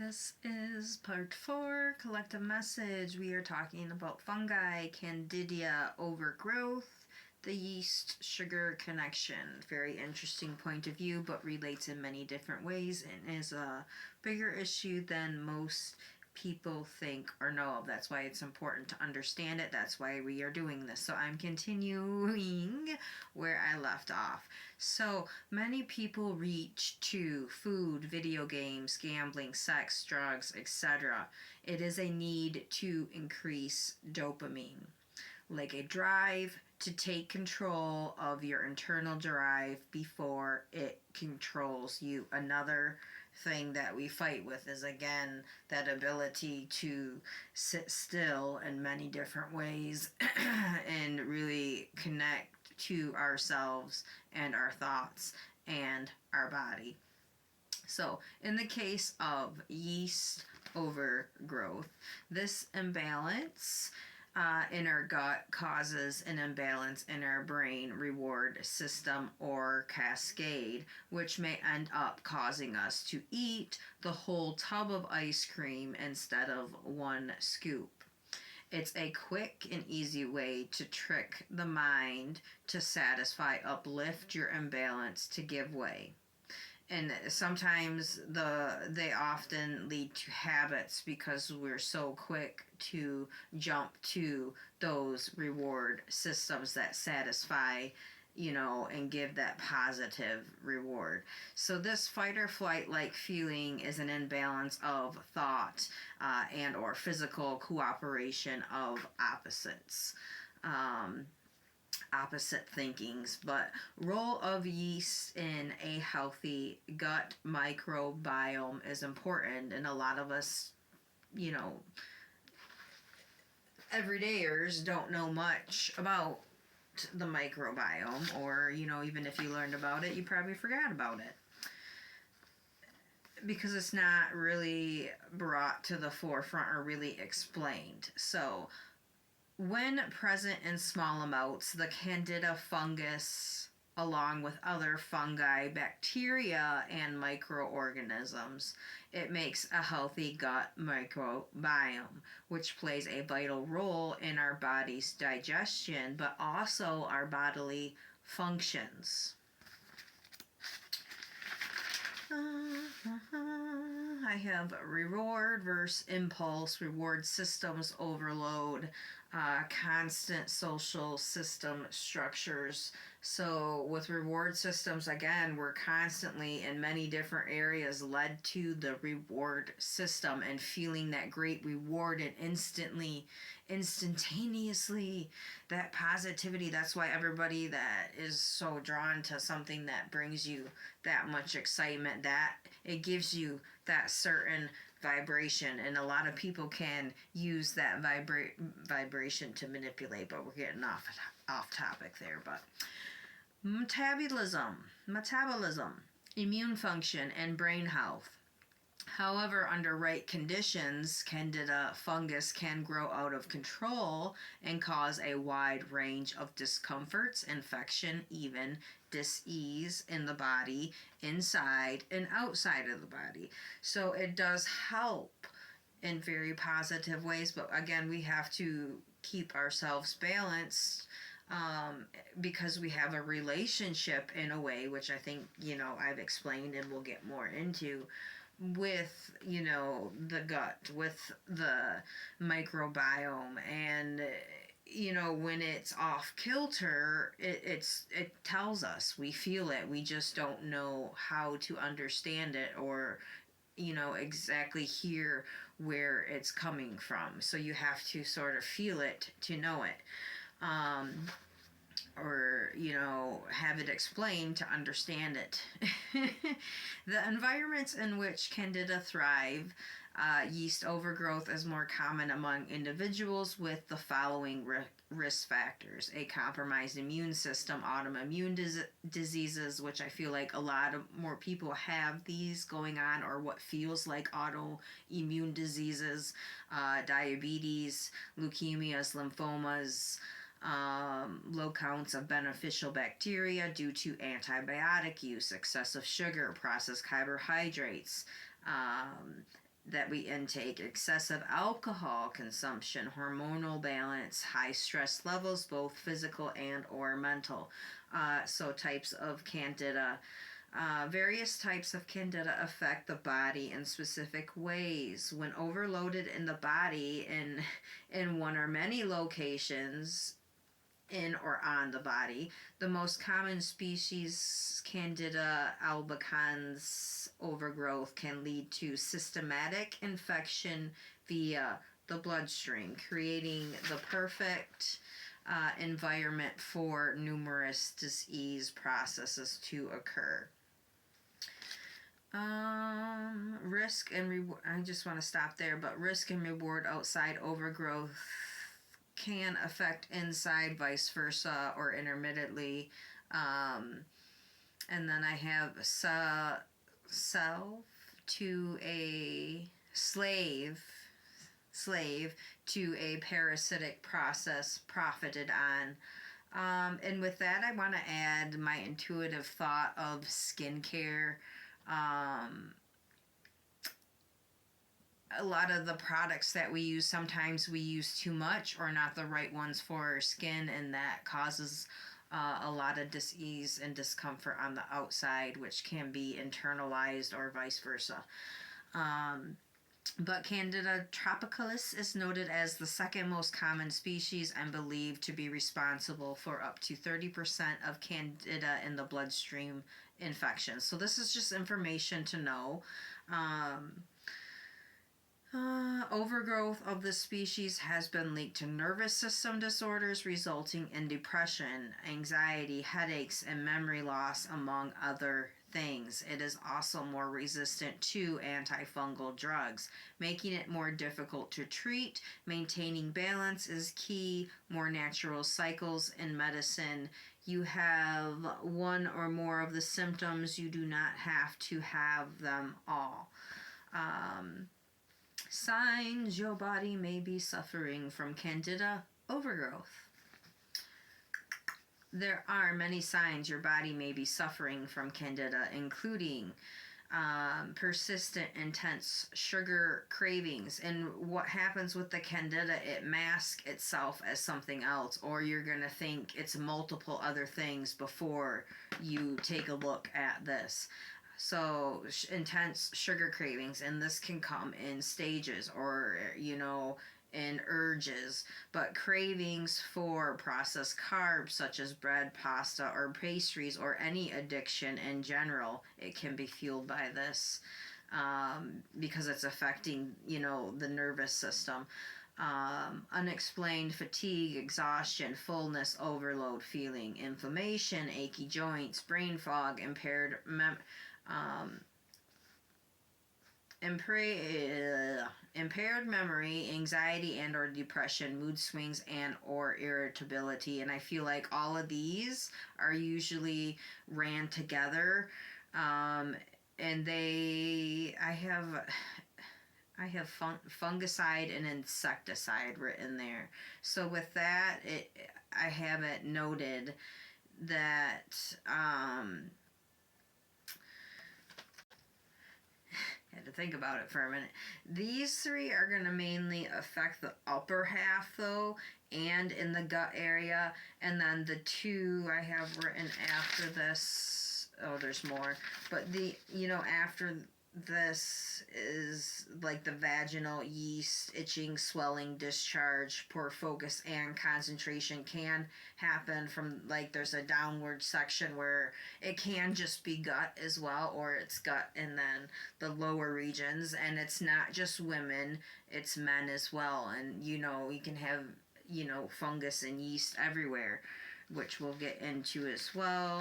This is part 4, collective message. We are talking about fungi, candida, overgrowth, the yeast-sugar connection. Very interesting point of view, but relates in many different ways and is a bigger issue than most people think or know of. That's why it's important to understand it. That's why we are doing this. So I'm continuing where I left off. So many people reach to food, video games, gambling, sex, drugs, etc. It is a need to increase dopamine, like a drive to take control of your internal drive before it controls you. Another thing that we fight with is, again, that ability to sit still in many different ways and really connect to ourselves and our thoughts and our body. So in the case of yeast overgrowth, this imbalance in our gut causes an imbalance in our brain reward system or cascade, which may end up causing us to eat the whole tub of ice cream instead of one scoop. It's a quick and easy way to trick the mind to satisfy, uplift your imbalance to give way. And sometimes they often lead to habits because we're so quick to jump to those reward systems that satisfy, and give that positive reward. So this fight or flight like feeling is an imbalance of thought and or physical cooperation of opposites. Opposite thinkings. But role of yeast in a healthy gut microbiome is important, and a lot of us, everydayers don't know much about the microbiome, or even if you learned about it, you probably forgot about it because it's not really brought to the forefront or really explained. So when present in small amounts, the candida fungus, along with other fungi, bacteria, and microorganisms, it makes a healthy gut microbiome, which plays a vital role in our body's digestion, but also our bodily functions. I have reward versus impulse, reward systems overload, constant social system structures. So with reward systems, again, we're constantly in many different areas led to the reward system and feeling that great reward and instantaneously that positivity. That's why everybody that is so drawn to something that brings you that much excitement, that it gives you that certain vibration, and a lot of people can use that vibration to manipulate, but we're getting off topic there. But metabolism, immune function, and brain health. However, under right conditions, candida fungus can grow out of control and cause a wide range of discomforts, infection, even dis-ease in the body, inside and outside of the body. So it does help in very positive ways, but again, we have to keep ourselves balanced because we have a relationship in a way, which I think, I've explained and we'll get more into, with the gut, with the microbiome, and when it's off kilter, it tells us, we feel it, we just don't know how to understand it or exactly hear where it's coming from. So you have to sort of feel it to know it, or have it explained to understand it. The environments in which candida thrive, yeast overgrowth is more common among individuals with the following risk factors: a compromised immune system, autoimmune diseases, which I feel like a lot of more people have these going on, or what feels like autoimmune diseases, diabetes, leukemias, lymphomas, low counts of beneficial bacteria due to antibiotic use, excessive sugar, processed carbohydrates, that we intake, excessive alcohol consumption, hormonal balance, high stress levels, both physical and or mental. So types of candida. Various types of candida affect the body in specific ways. When overloaded in the body in one or many locations, in or on the body. The most common species, Candida albicans overgrowth, can lead to systematic infection via the bloodstream, creating the perfect environment for numerous disease processes to occur. Risk and reward. I just want to stop there, but risk and reward outside overgrowth can affect inside, vice versa, or intermittently. And then I have self to a slave to a parasitic process profited on. And with that, I want to add my intuitive thought of skincare. A lot of the products that we use, sometimes we use too much or not the right ones for our skin, and that causes a lot of disease and discomfort on the outside, which can be internalized or vice versa. But Candida tropicalis is noted as the second most common species and believed to be responsible for up to 30% of Candida in the bloodstream infections. So this is just information to know. Overgrowth of the species has been linked to nervous system disorders resulting in depression, anxiety, headaches, and memory loss, among other things. It is also more resistant to antifungal drugs, making it more difficult to treat. Maintaining balance is key. More natural cycles in medicine. You have one or more of the symptoms. You do not have to have them all. Signs your body may be suffering from Candida overgrowth. There are many signs your body may be suffering from Candida, including persistent, intense sugar cravings. And what happens with the Candida, it masks itself as something else, or you're going to think it's multiple other things before you take a look at this. So intense sugar cravings, and this can come in stages or, in urges, but cravings for processed carbs such as bread, pasta, or pastries, or any addiction in general, it can be fueled by this because it's affecting, the nervous system. Unexplained fatigue, exhaustion, fullness, overload feeling, inflammation, achy joints, brain fog, impaired memory, anxiety and or depression, mood swings and or irritability. And I feel like all of these are usually ran together. And I have fungicide and insecticide written there. So with that, I have it noted that had to think about it for a minute. These three are going to mainly affect the upper half, though, and in the gut area. And then the two I have written after this, there's more. But after this is like the vaginal yeast, itching, swelling, discharge, poor focus, and concentration can happen from, there's a downward section where it can just be gut as well, or it's gut and then the lower regions. And it's not just women, it's men as well. And you can have fungus and yeast everywhere, which we'll get into as well.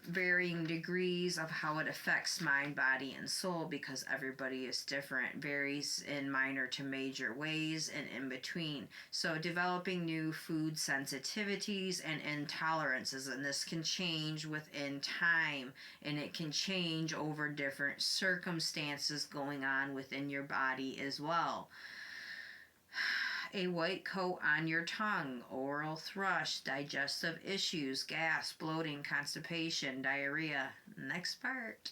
Varying degrees of how it affects mind, body, and soul, because everybody is different, varies in minor to major ways and in between. So developing new food sensitivities and intolerances, and this can change within time, and it can change over different circumstances going on within your body as well. A white coat on your tongue, oral thrush, digestive issues, gas, bloating, constipation, diarrhea. Next part.